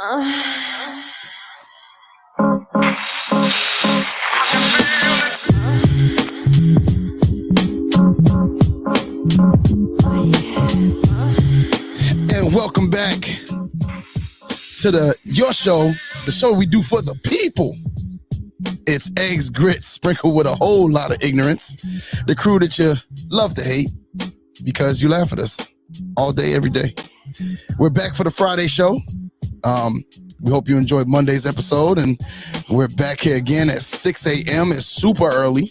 And welcome back to your show, the show we do for the people. It's Eggs, Grits, sprinkled with a whole lot of ignorance. The crew that you love to hate because you laugh at us all day, every day. We're back for the Friday show. We hope you enjoyed Monday's episode, and we're back here again at 6 a.m. It's super early,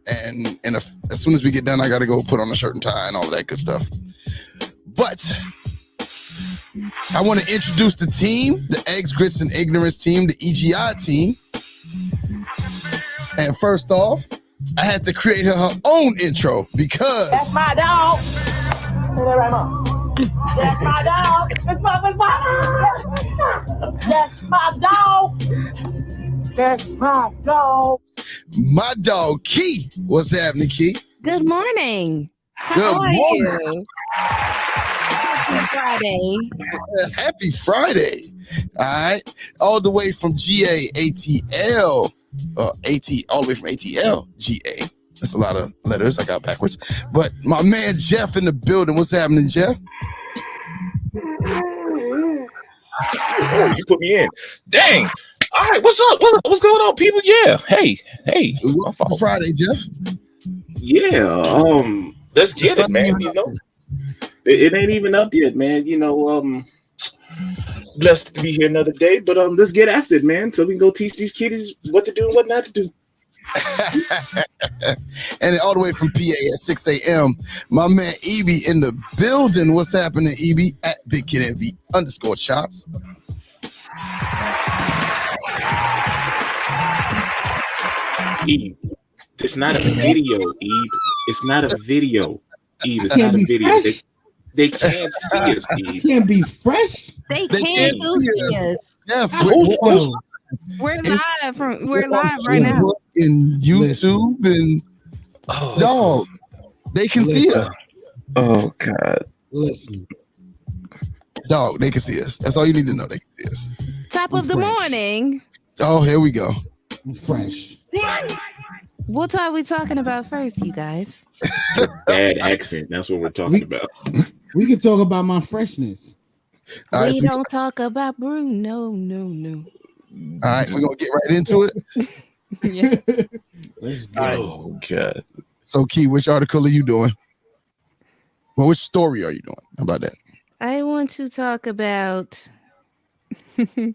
and as soon as we get done, I got to go put on a shirt and tie and all of that good stuff. But I want to introduce the team, the Eggs, Grits, and Ignorance team, the EGI team. And first off, I had to create her own intro because... That's my dog. Say that right now. That's my dog. That's my dog. That's my dog. My dog, Key. What's happening, Key? Good morning. Good morning. You? Happy Friday. Happy Friday. All right. All the way from GA-ATL. AT, all the way from ATL, GA. That's a lot of letters I got backwards. But my man Jeff in the building. What's happening, Jeff? Oh, you put me in. Dang. All right, what's up? What's going on, people? Yeah. Hey. Welcome to Friday, Jeff. Yeah. Let's get it, man. You know, it ain't even up yet, man. You know, blessed to be here another day, but let's get after it, man. So we can go teach these kiddies what to do and what not to do. And all the way from PA at 6 a.m., my man Envi in the building. What's happening, Envi? At Big Kid Envi _chops. Eve, it's not a video, Eve. It's not a video, Eve. It's not a video. They can't see us, Eve. Can't be fresh. They can't see us. Jeff, We're live right now. In YouTube and dog, they can see us. Oh God. Listen. Dog, they can see us. That's all you need to know. They can see us. Top of the morning. Oh, here we go. Fresh. What are we talking about first, you guys? Bad accent. That's what we're talking about. We can talk about my freshness. All right, We don't talk about Bruno. No. All right, we're gonna get right into it. Yeah. Let's go. Oh God. So, Key, which article are you doing? Well, which story are you doing? How about that? I want to talk about the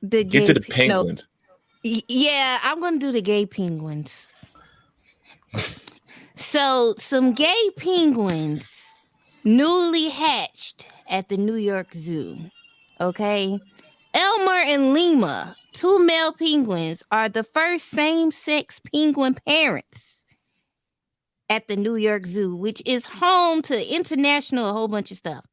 Get to the penguins. Yeah, I'm going to do the gay penguins. So, some gay penguins newly hatched at the New York Zoo. Okay? Elmer and Lima, 2 male penguins, are the first same-sex penguin parents at the New York Zoo, which is home to a whole bunch of stuff.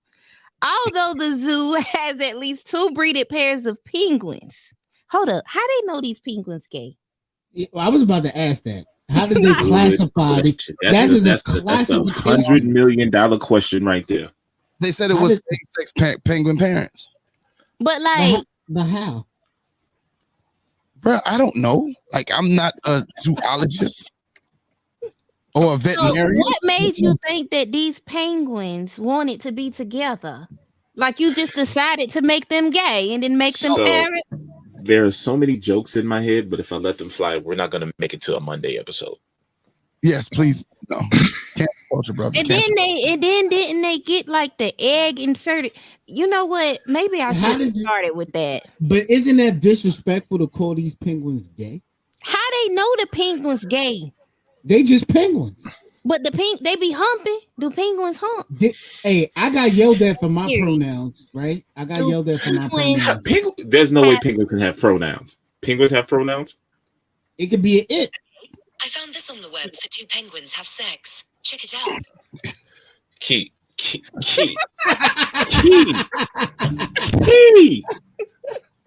Although the zoo has at least 2 breeded pairs of penguins. Hold up. How they know these penguins gay? Well, I was about to ask that. How did they classify it? That's a $100 million question right there. They said it was same-sex penguin parents. But like, but how? Bro, I don't know. Like, I'm not a zoologist or a veterinarian. So what made you think that these penguins wanted to be together? Like, you just decided to make them gay and then make them parents? There are so many jokes in my head, but if I let them fly, we're not going to make it to a Monday episode. Yes, please. No. Cancel culture, brother. And then didn't they get like the egg inserted? You know what? Maybe I should have started with that. But isn't that disrespectful to call these penguins gay? How they know the penguins gay? They just penguins. But they be humping. Do penguins hump? Hey, I got yelled at for my pronouns, right? I got yelled at for my pronouns. There's no way penguins can have pronouns. Penguins have pronouns? It could be an it. I found this on the web for 2 penguins have sex. Check it out. Key.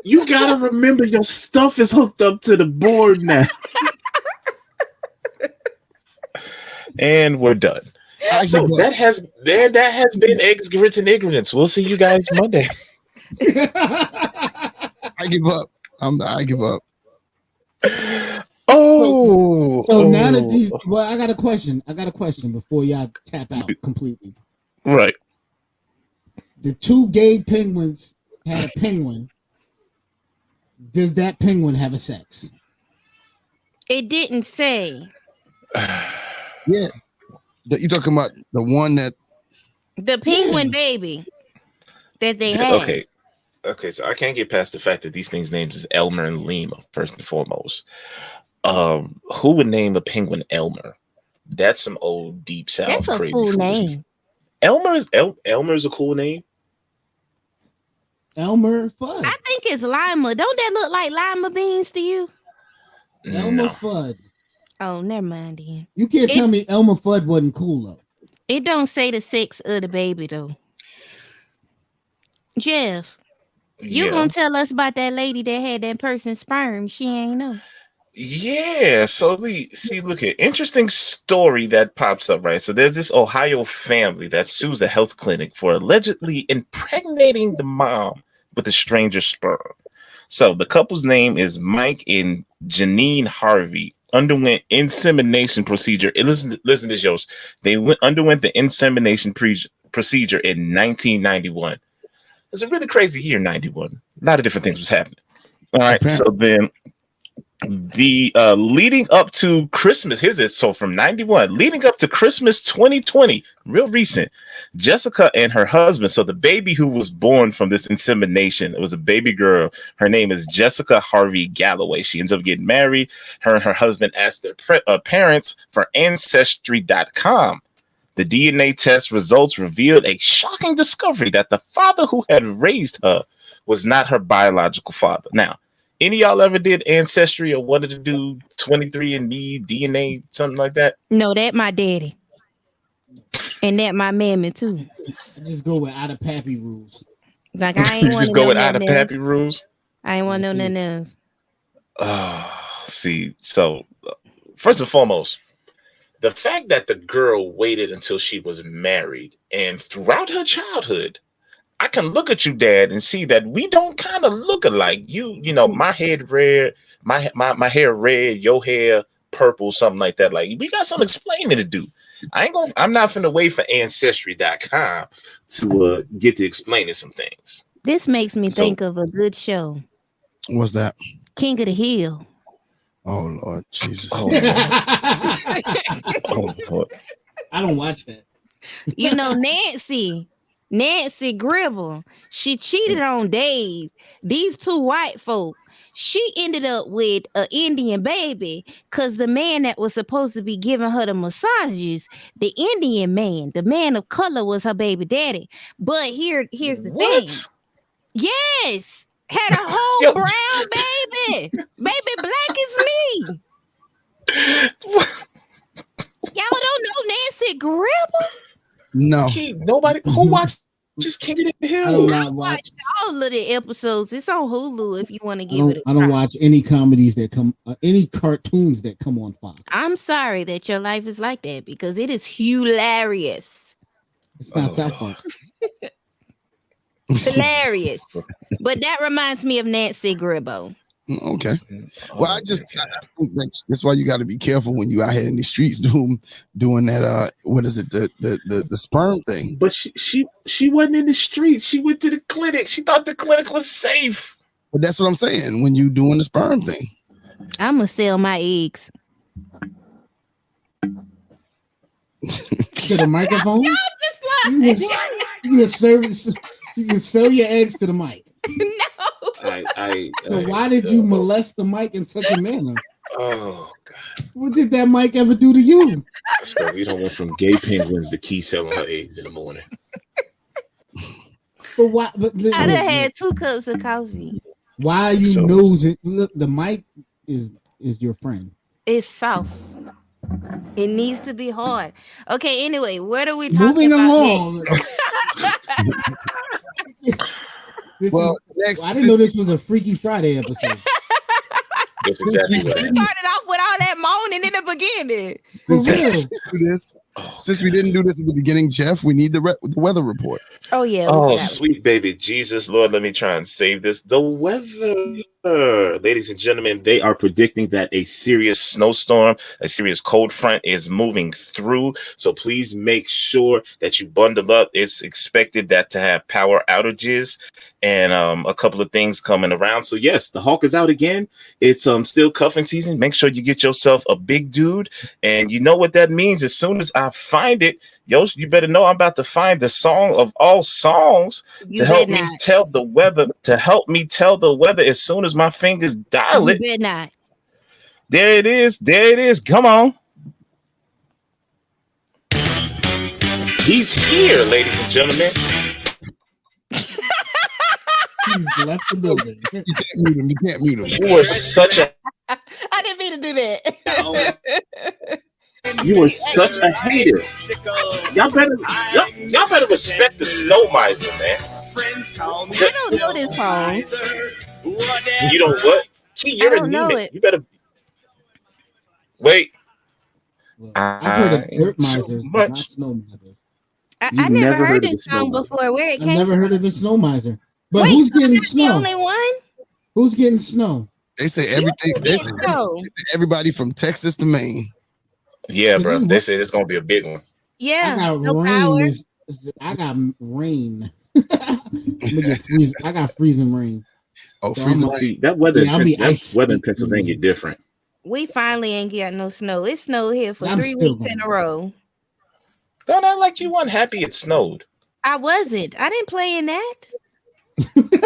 You gotta remember your stuff is hooked up to the board now. And we're done. So that has been Eggs, Grits, and Ignorance. We'll see you guys Monday. I give up. I give up. So now that these, I got a question. Before y'all tap out completely. Right. The two gay penguins had a penguin. Does that penguin have a sex? It didn't say. Yeah. You talking about the one that the penguin baby that they had. Okay, so I can't get past the fact that these things' names is Elmer and Lima, first and foremost. Who would name a penguin Elmer? That's some old deep south That's a crazy cool foolishness. name. Elmer's a cool name. Elmer Fudd. I think it's lima. Don't that look like lima beans to you? Elmer Fudd. Oh, never mind then. You can't tell me Elmer Fudd wasn't cool though. It don't say the sex of the baby though. Jeff, you gonna tell us about that lady that had that person's sperm? She ain't know. Yeah, so look at interesting story that pops up, right? So there's this Ohio family that sues a health clinic for allegedly impregnating the mom with a stranger's sperm. So the couple's name is Mike and Janine Harvey. Underwent insemination procedure. Listen to this, Yosh. They underwent the insemination procedure in 1991. It's a really crazy year, 91. A lot of different things was happening. All right, so then the leading up to Christmas, so from 91 leading up to Christmas 2020, real recent, Jessica and her husband, so the baby who was born from this insemination, it was a baby girl. Her name is Jessica Harvey Galloway. She ends up getting married. Her and her husband asked their parents for ancestry.com. The DNA test results revealed a shocking discovery that the father who had raised her was not her biological father. Now, any of y'all ever did Ancestry or wanted to do 23andMe, DNA, something like that? No, that my daddy. And that my mammy too. I just go with out of pappy rules. Like I ain't want to go with out of pappy rules. I ain't want to know nothing else. See, so first and foremost, the fact that the girl waited until she was married and throughout her childhood, I can look at you, Dad, and see that we don't kind of look alike. You know, my head red, my hair red, your hair purple, something like that. Like we got some explaining to do. I'm not finna wait for ancestry.com to get to explaining some things. This makes me think of a good show. What's that? King of the Hill. Oh Lord Jesus. Oh, Lord. I don't watch that. You know, Nancy Gribble, she cheated on Dave. These two white folk, she ended up with an Indian baby because the man that was supposed to be giving her the massages, the Indian man, the man of color, was her baby daddy. But here's the thing. Yes, had a whole brown baby. Baby black is me. Y'all don't know Nancy Gribble? No. Nobody who watches King of the Hill. I don't not watch all of the episodes. It's on Hulu if you want to give it a try. I don't watch any comedies that come, any cartoons that come on Fox. I'm sorry that your life is like that because it is hilarious. It's not South Park. Hilarious. But that reminds me of Nancy Gribble. Okay. Well, I think that's why you got to be careful when you out here in the streets doing that. What is it? The sperm thing. But she wasn't in the streets. She went to the clinic. She thought the clinic was safe. But that's what I'm saying. When you doing the sperm thing, I'm gonna sell my eggs to the microphone. You can sell your eggs to the mic. No. So why did you molest the mic in such a manner? Oh God! What did that mic ever do to you? So we don't went from gay penguins to Key selling her eggs in the morning. But why? But I done had 2 cups of coffee. Why are you nosing? Look, the mic is your friend. It's soft. It needs to be hard. Okay. Anyway, what are we talking Moving about? Along. I didn't know this was a Freaky Friday episode. That's exactly what we started off with all that moaning in the beginning. since we do this, Since we didn't do this at the beginning, Jeff, we need the weather report. Oh yeah. Oh, sweet baby Jesus, Lord, let me try and save this. The weather, ladies and gentlemen, they are predicting that a serious snowstorm, a serious cold front is moving through. So please make sure that you bundle up. It's expected that to have power outages and a couple of things coming around. So yes, the Hawk is out again. It's still cuffing season. Make sure you get yourself a big dude, and you know what that means. As soon as I find it, Yoshi, you better know I'm about to find the song of all songs to help me tell the weather. To help me tell the weather as soon as my fingers dial it. You better not. There it is. There it is. Come on. He's here, ladies and gentlemen. He's left the building. You can't mute him. You can't mute him. You were such a. I didn't mean to do that. You were such a hater. Y'all better respect the snow miser, man. I don't know this song. You know what? Key, you're I don't know anemic. it. You better wait. I've heard of dirt misers, but not snow misers. I never heard this song before. Where it I've came never heard of the snow miser. But Wait, who's getting I'm not snow? the only one? Who's getting snow? They say everything. You They get say snow. everybody from Texas to Maine. Yeah, bro. They said it's gonna be a big one. Yeah. I got no rain. power. I got rain. I got freezing rain. Oh, So freezing. See, that weather, Yeah, I'll be that weather in Pennsylvania different. We finally ain't got no snow. It snowed here for I'm 3 still weeks in going. a row. Don't act like you weren't happy it snowed. I wasn't. I didn't play in that.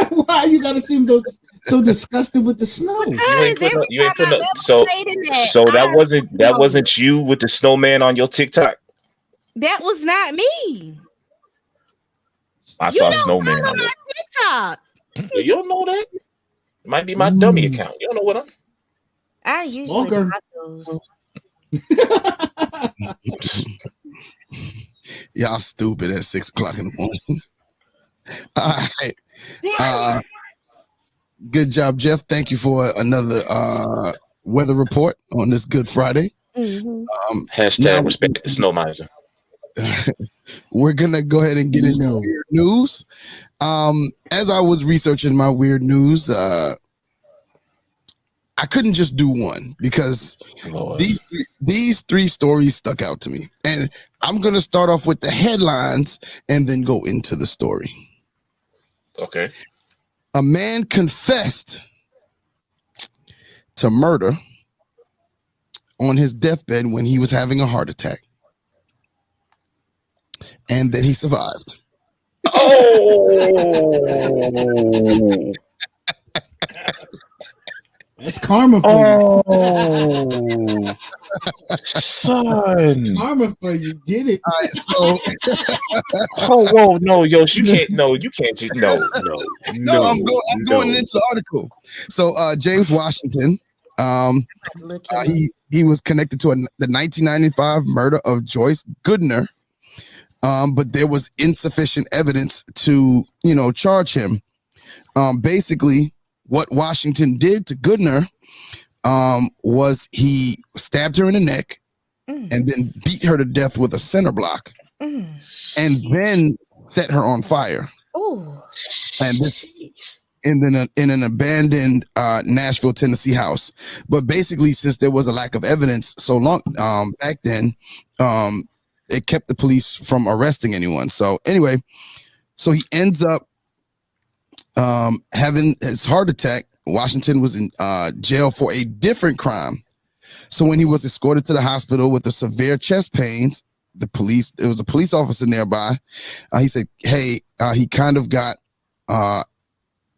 Why you gotta seem so disgusted with the snow? You ain't putting up. You ain't putting up. So That wasn't you with the snowman on your TikTok. That was not me. I saw a snowman on my it. TikTok. Yeah, you don't know that? It might be my dummy account. You don't know what I'm. I usually Stalker. got those. Y'all stupid at 6 o'clock in the morning. All right. Good job, Jeff. Thank you for another weather report on this Good Friday. Mm-hmm. Hashtag respect the snow miser. We're gonna go ahead and get into weird news. As I was researching my weird news, I couldn't just do one because these three stories stuck out to me, and I'm gonna start off with the headlines and then go into the story. Okay. A man confessed to murder on his deathbed when he was having a heart attack, and that he survived. Oh, That's karma for you. Son. Karma for you. Get it? All right, so whoa, no, Yoshi, you can't. No, you can't. No. I'm going into the article. So James Washington, he was connected to the 1995 murder of Joyce Goodner, but there was insufficient evidence to charge him. Basically, what Washington did to Goodner was he stabbed her in the neck and then beat her to death with a center block and then set her on fire. And this in an abandoned Nashville, Tennessee house. But basically, since there was a lack of evidence so long back then, it kept the police from arresting anyone. So anyway, so he ends up having his heart attack. Washington was in jail for a different crime. So when he was escorted to the hospital with the severe chest pains, there was a police officer nearby. He said, hey, he kind of got,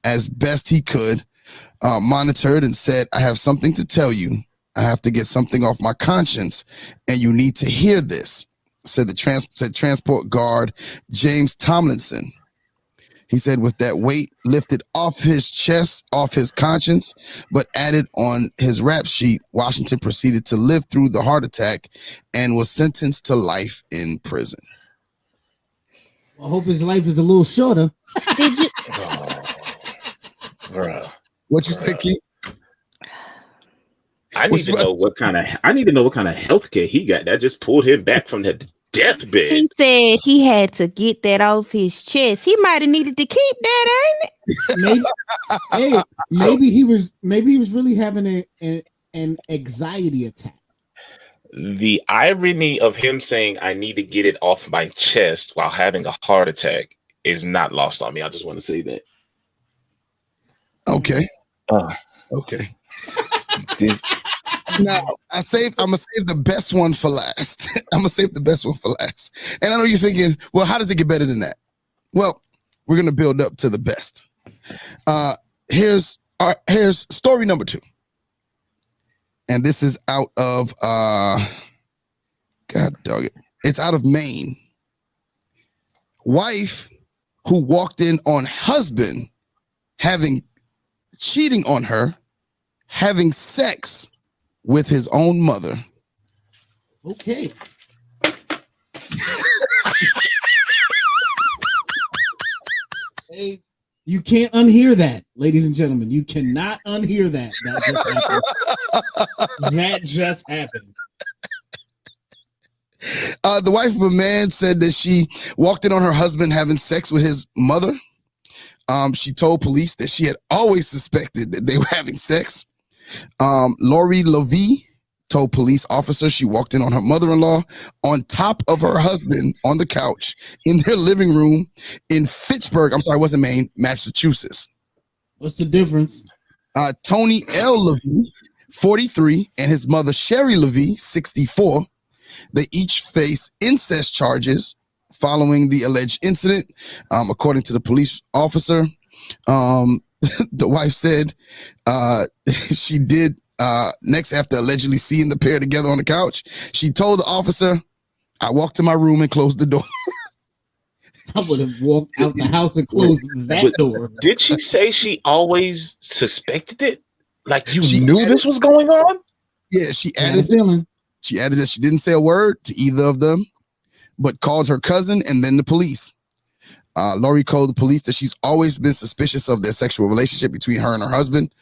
as best he could, monitored and said, I have something to tell you. I have to get something off my conscience, and you need to hear this, said the transport guard, James Tomlinson. He said with that weight lifted off his chest, off his conscience, but added on his rap sheet, Washington proceeded to live through the heart attack and was sentenced to life in prison. I hope his life is a little shorter. What you say, Keith? I need to know what kind of health care he got that just pulled him back from that deathbed. He said he had to get that off his chest. He might have needed to keep that, ain't it? Maybe he was really having an anxiety attack. The irony of him saying I need to get it off my chest while having a heart attack is not lost on me. I just want to say that. Okay. Okay. Now I'm gonna save the best one for last. I'm gonna save the best one for last. And I know you're thinking, well, how does it get better than that? Well, we're gonna build up to the best. Here's story number 2. And this is out of God dog it. It's out of Maine. Wife who walked in on husband cheating on her, having sex with his own mother. Okay. Hey, you can't unhear that, ladies and gentlemen. You cannot unhear that. That just happened. The wife of a man said that she walked in on her husband having sex with his mother. She told police that she had always suspected that they were having sex. Lori Levy told police officers she walked in on her mother-in-law on top of her husband on the couch in their living room in Fitchburg. I'm sorry, it wasn't Maine, Massachusetts. What's the difference? Tony L. Levy, 43, and his mother, Sherry Levy, 64. They each face incest charges following the alleged incident. According to the police officer, the wife said she did next after allegedly seeing the pair together on the couch. She told the officer, I walked to my room and closed the door. I would have walked out the house and closed that door. Did she say she always suspected it? Like she knew this was going on? Yeah, she added that she didn't say a word to either of them, but called her cousin and then the police. Lori told the police that she's always been suspicious of their sexual relationship between her and her husband,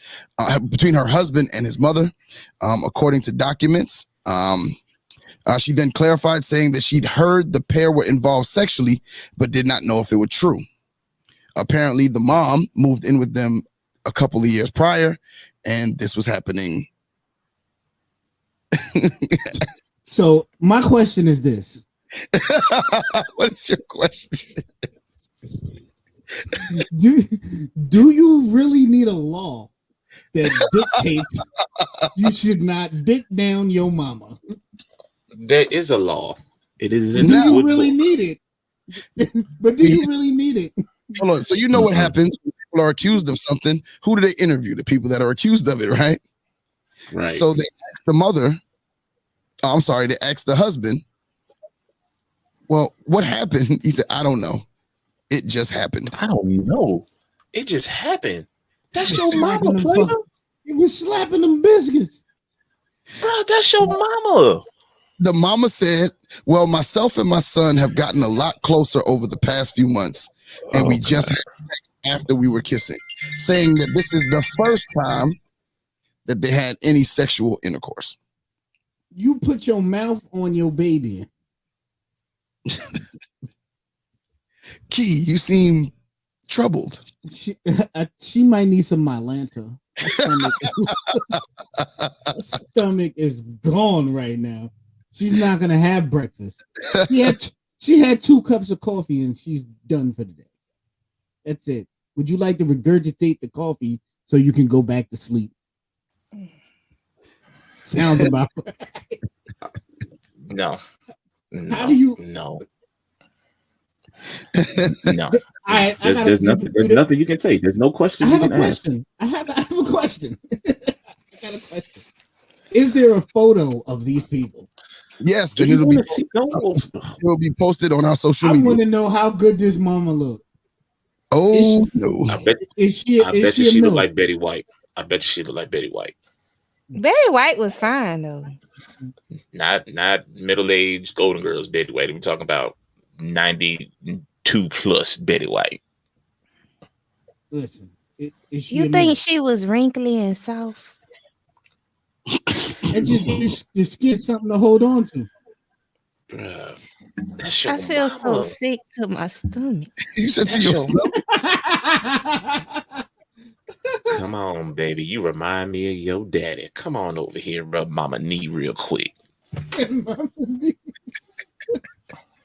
between her husband and his mother, according to documents. She then clarified, saying that she'd heard the pair were involved sexually, but did not know if it were true. Apparently, the mom moved in with them a couple of years prior, and this was happening. So my question is this. What is your question? Do you really need a law that dictates you should not dick down your mama? There is a law. It is. Do you really need it? But do you really need it? Hold on. So you know what happens when people are accused of something? Who do they interview? The people that are accused of it, right? Right. So they asked the mother. Oh, I'm sorry. They asked the husband. Well, what happened? He said, I don't know. It just happened. I don't know. It just happened. That's your mama, player. He was slapping them biscuits. Bro, that's your mama. The mama said, well, myself and my son have gotten a lot closer over the past few months, and we just had sex after we were kissing, saying that this is the first time that they had any sexual intercourse. You put your mouth on your baby. Key, you seem troubled. She might need some Mylanta. Her stomach is gone right now. She's not gonna have breakfast. She had 2 cups of coffee and she's done for the day. That's it. Would you like to regurgitate the coffee so you can go back to sleep? Sounds about right. No. How do you? No. No. There's nothing you can say. There's no question. I have a question. I have a question. I got a question. Is there a photo of these people? Yes, then it'll be posted on our social media. I want to know how good this mama look. Oh no! I bet she look like Betty White. I bet she look like Betty White. Betty White was fine though. Not middle-aged Golden Girls Betty White. We're talking about 92 plus Betty White. Listen, you think she was wrinkly and soft? And just skin something to hold on to. That's your I feel so mama. sick to my stomach. You said to That's your your- stomach. Come on, baby. You remind me of your daddy. Come on over here, rub mama knee real quick.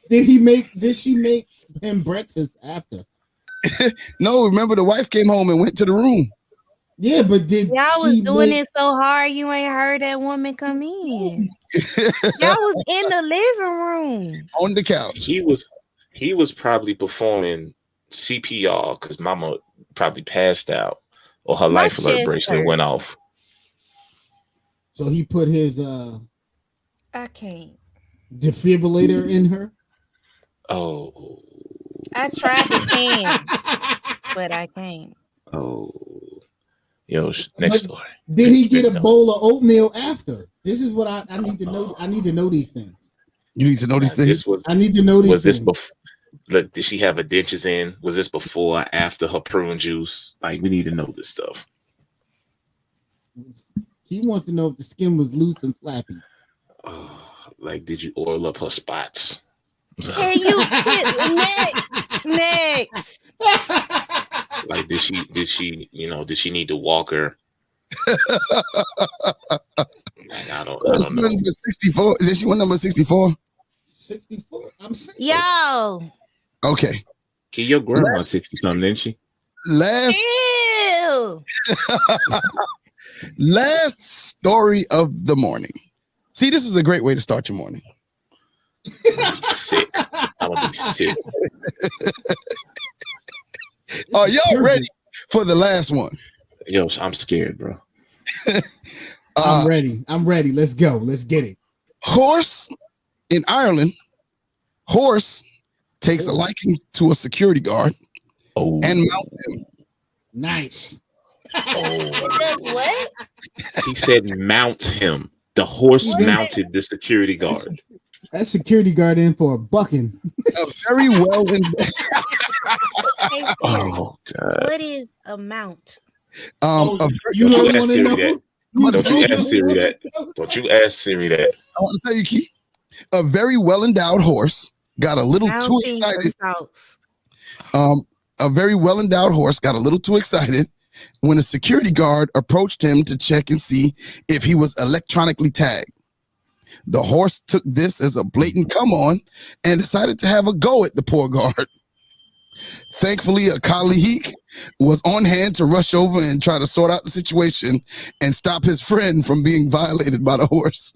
Did she make him breakfast after? No, remember the wife came home and went to the room. Yeah, but did Y'all was she doing make it so hard you ain't heard that woman come in. Y'all was in the living room. On the couch. He was probably performing CPR because mama probably passed out or her My life alert chest bracelet hurt. went off. so he put his I can't. defibrillator in her? Oh, I tried to can, but I can't. oh. Yo, next But story. Did he get a No. bowl of oatmeal after? This is what I need to know. I need to know these things. You need to know these things. I need to know these Was this things. before? Look, did she have her dentures in? Was this before or after her prune juice? Like, we need to know this stuff. He wants to know if the skin was loose and flappy. Like, did you oil up her spots? Can you next? Like, did she, did she need to walk her? Like, I don't She know. went number 64. Is she one number 64? 64. I'm saying. Yo. Okay. Key, your grandma 60-something, didn't she? Ew. Last story of the morning. See, this is a great way to start your morning. Sick. I would be sick. Are y'all ready for the last one? Yo, I'm scared, bro. I'm ready. Let's go. Let's get it. Horse in Ireland. Horse takes a liking to a security guard Oh, and mounts him. Nice. It does what? he said mounts him. The horse What? mounted the security guard. That security guard in for a bucking. A very well invested. Hey, Siri, Oh God! what is a mount? You Don't don't ask want to Siri know? that. You Don't you don't ask Siri wanna that. know? Don't you ask Siri that. I want to tell you, Key. A very well endowed horse got a little too Mounting excited. results. A very well endowed horse got a little too excited when a security guard approached him to check and see if he was electronically tagged. The horse took this as a blatant come on and decided to have a go at the poor guard. Thankfully, a colleague was on hand to rush over and try to sort out the situation and stop his friend from being violated by the horse.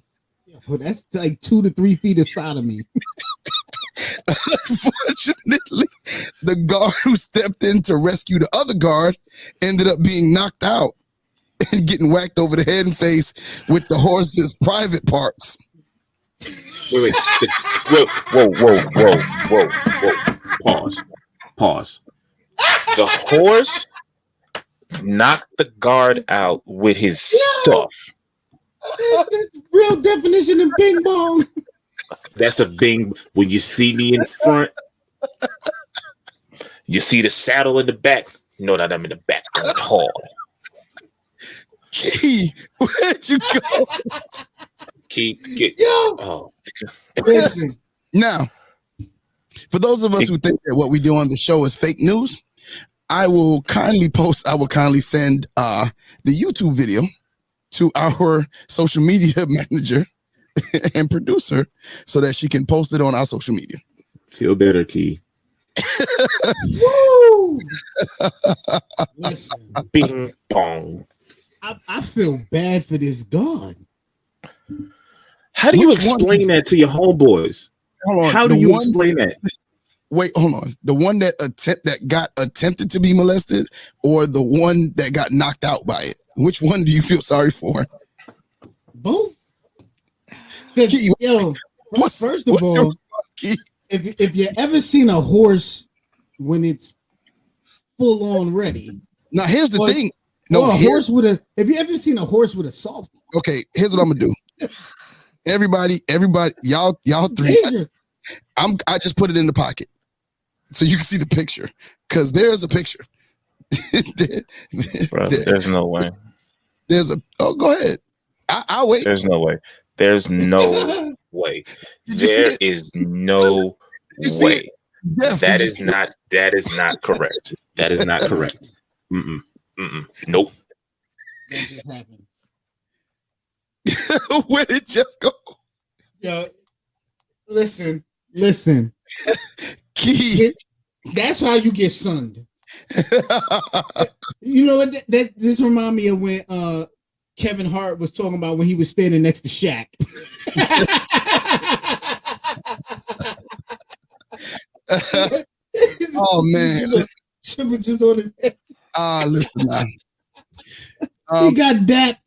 Well, that's like 2 to 3 feet of sodomy. Unfortunately, the guard who stepped in to rescue the other guard ended up being knocked out and getting whacked over the head and face with the horse's private parts. Wait. Whoa. Pause. The horse knocked the guard out with his stuff. That's real definition of bing bong. That's a bing. When you see me in front, you see the saddle in the back. You know that I'm in the back going hard. Key, where'd you go? Get. Yo, Oh, listen. Now, for those of us who think that what we do on the show is fake news, I will kindly send the YouTube video to our social media manager and producer so that she can post it on our social media. feel better, Key. Woo! Listen, Bing bong. I feel bad for this guard. How do you Which one? explain that to your homeboys? Hold on. How do you explain that? Wait, hold on. The one that got attempted to be molested, or the one that got knocked out by it? Which one do you feel sorry for? Both. 'Cause, Key, yo, first of your all, response, Key? if you ever seen a horse when it's full on ready, Now here's the Or- thing. or a horse with a. Have you ever seen a horse with a softie? Okay, here's what I'm gonna do. Everybody, y'all three. Dangerous. I just put it in the pocket so you can see the picture, because there's a picture. Bro, there's no way. Go ahead. I'll wait. There's no way. There's no way. Did you see There it? is no Did you see way. it? Jeff, That did you is see not. That is not correct. That is not correct. Nope. That just happened. it? Where did Jeff go? Yo, listen. Key. That's how you get sunned. You know what? This remind me of when Kevin Hart was talking about when he was standing next to Shaq. Oh man! Just on his head. Listen, man. He got dapped.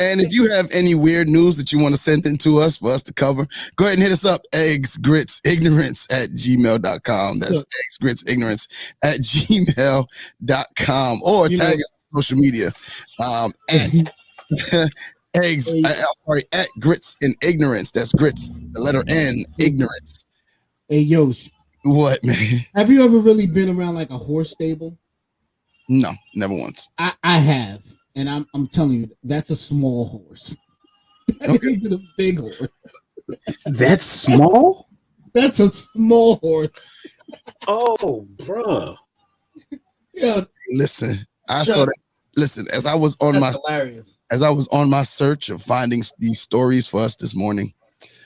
And if you have any weird news that you want to send in to us for us to cover, go ahead and hit us up, eggsgritsignorance@gmail.com. That's eggsgritsignorance@gmail.com. Or tag us on social media at grits in ignorance. That's grits, the letter N, ignorance. Hey, Yosh. What, man? Have you ever really been around like a horse stable? No, never once. I have. And I'm telling you, that's a small horse. Okay. It's a big horse. That's small? That's a small horse. Oh, bruh. Yeah. Listen, I saw that. Listen, as I was on my search of finding these stories for us this morning,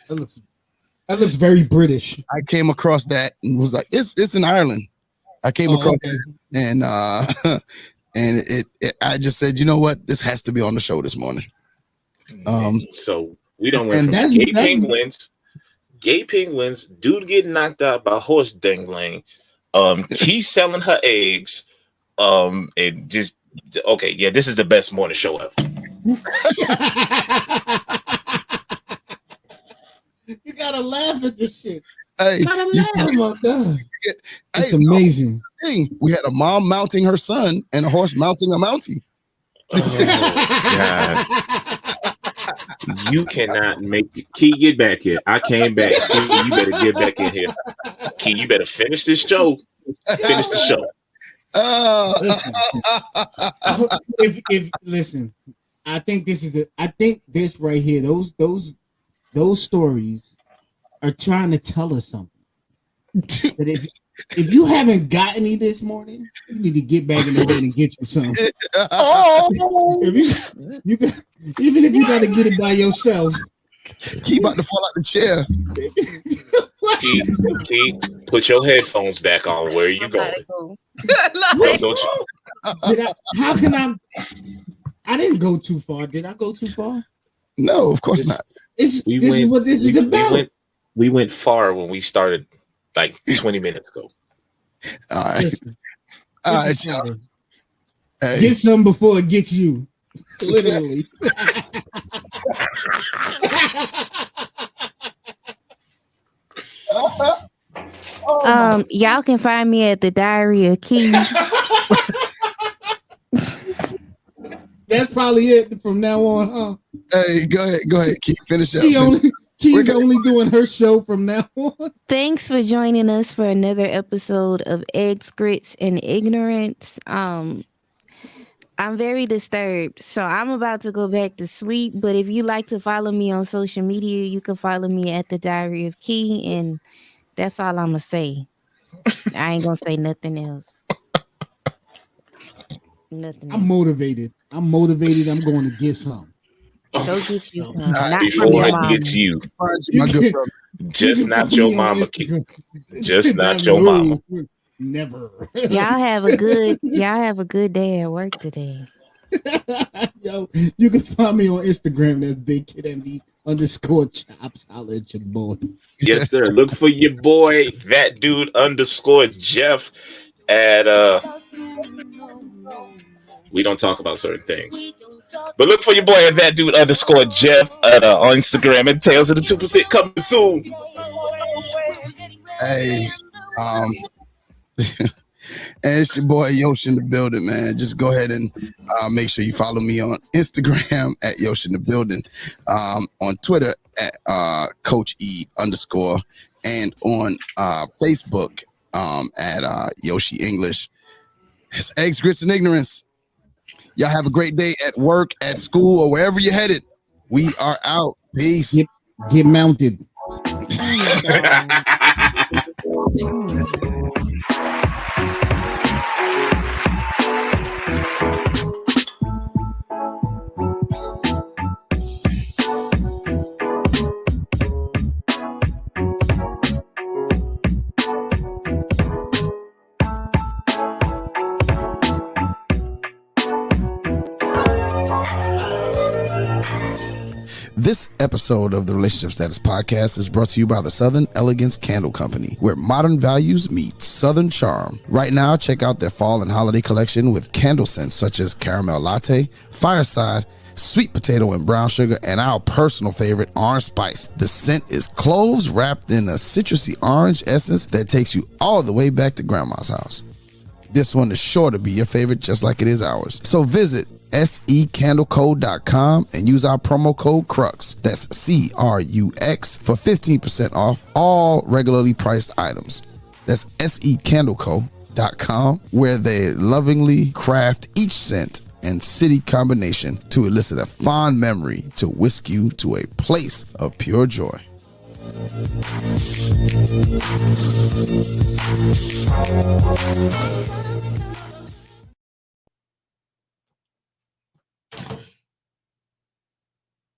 that looks very British. I came across that and was like, it's in Ireland. I came across it and and it I just said, you know what, this has to be on the show this morning. So we don't went from gay penguins, dude getting knocked out by horse dangling, Key selling her eggs, and just okay, yeah, this is the best morning show ever. You gotta laugh at this shit. Hey, oh my god, it's hey, amazing. We had a mom mounting her son and a horse mounting a mountie. God. You cannot make it. Key, get back here. I came back. Key, you better get back in here. Key, you better finish this show. Finish the show. Listen, I think this right here, those stories are trying to tell us something. That if you haven't got any this morning, you need to get back in the bed and get you some. Even if you got to get it by yourself. He about to fall out the chair. Key, put your headphones back on. Where are you going? How can I didn't go too far. Did I go too far? No, of course not. This is what this is about. We went far when we started like 20 minutes ago. All right. Listen, all right, y'all. Hey. Get some before it gets you. Literally. Y'all can find me at the Diary of Key. That's probably it from now on, huh? Hey, go ahead, Keith. Finish up. She's only doing her show from now on. Thanks for joining us for another episode of Eggs, Grits, and Ignorance. I'm very disturbed, so I'm about to go back to sleep. But if you like to follow me on social media, you can follow me at the Diary of Key, and that's all I'm gonna say. I ain't gonna say nothing else. Nothing. I'm motivated. I'm going to get some. Go get you some. Not before I get you. My good brother. Just not your mama. Just not your mama. Never. Y'all have a good day at work today. Yo, you can find me on Instagram. That's Big Kid Envi _chops. Holla at your boy. Yes, sir. Look for your boy, that dude _Jeff at we don't talk about certain things. But look for your boy at that dude _Jeff at on Instagram and Tales of the 2% coming soon. Hey, and it's your boy Yoshi in the building, man. Just go ahead and make sure you follow me on Instagram at Yoshi in the building, on Twitter at Coach E _ and on Facebook at Yoshi English. It's Eggs, Grits, and Ignorance. Y'all have a great day at work, at school, or wherever you're headed. We are out. Peace. Get mounted. This episode of the Relationship Status Podcast is brought to you by the Southern Elegance Candle Company, where modern values meet Southern charm. Right now, check out their fall and holiday collection with candle scents such as caramel latte, fireside, sweet potato and brown sugar, and our personal favorite, orange spice. The scent is cloves wrapped in a citrusy orange essence that takes you all the way back to grandma's house. This one is sure to be your favorite, just like it is ours. So visit secandleco.com and use our promo code CRUX, that's CRUX, for 15% off all regularly priced items. That's secandleco.com, where they lovingly craft each scent and city combination to elicit a fond memory to whisk you to a place of pure joy.